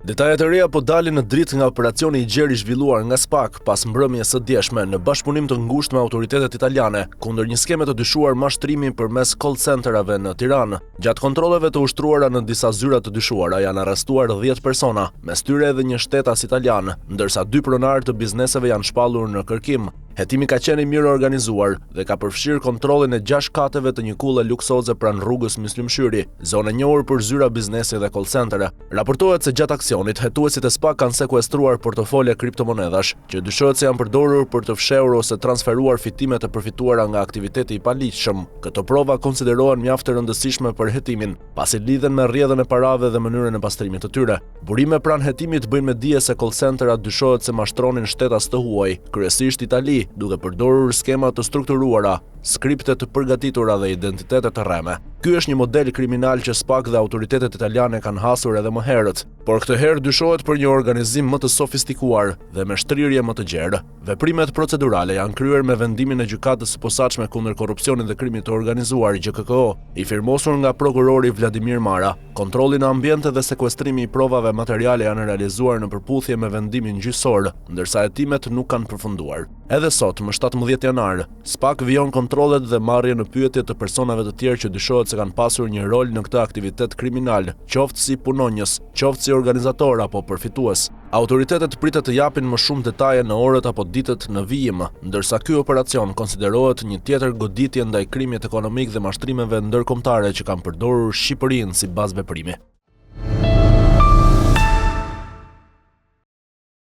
Detajet e reja po dalin në dritë nga operacioni i gjerë i zhvilluar nga SPAK pas mbrëmjes së djeshme në bashkëpunim të ngushtë me autoritetet italiane kundër një skeme të dyshuar mashtrimi përmes call centerave në Tiranë. Gjatë kontrolleve të ushtruara në disa zyra të dyshuara janë arrestuar 10 persona, mes tyre edhe një shtetas italian, ndërsa 2 pronarë të bizneseve janë shpallur në kërkim. Hetimi ka qenë i mirë organizuar dhe ka përfshirë kontrollin e 6 kateve të një kulle luksoze pranë rrugës Myslimshyri, zonë e njohur për zyra biznesi dhe call centere. Raportohet se gjatë aksionit, hetuesit e SPAK kanë sekuestruar portofolje kriptomonedash, që dyshohet se janë përdorur për të fshehur ose transferuar fitimet e përfituara nga aktiviteti i paligjshëm. Këto prova konsiderohen mjaft të rëndësishme për hetimin, pasi lidhen me rrjedhën e parave dhe mënyrën e pastrimit të tyre. Burime pranë hetimit bëjnë me dije se call centerat dyshohet se mashtronin shtetas të huaj, kryesisht Itali, duke përdorur skema të strukturuara, skripte të përgatitura dhe identitete të rreme. Ky është një model kriminal që SPAK dhe autoritetet italiane kanë hasur edhe më herët, por këtë herë dyshohet për një organizim më të sofistikuar dhe me shtrirje më të gjerë. Veprimet procedurale janë kryer me vendimin e gjykatës së posaçme kundër korrupsionit dhe krimit të organizuar GKKO, i firmosur nga prokurori Vladimir Mara. Kontrolli në ambiente dhe sekuestrimi i provave materiale janë realizuar në përputhje me vendimin gjyqësor, ndërsa hetimet nuk kanë përfunduar. Edhe sot, më 17 janar, SPAK vijon kontrollet dhe marrje në pyetje të personave të tjerë që dyshohet se kanë pasur një rol në këtë aktivitet kriminal, qoftë si punonjës, qoftë si organizator apo përfitues. Autoritetet pritet të japin më shumë detaje në orët apo ditët në vijim, ndërsa ky operacion konsiderohet një tjetër goditje ndaj krimit ekonomik dhe mashtrimeve ndërkombëtare që kanë përdorur Shqipërinë si bazë veprimi.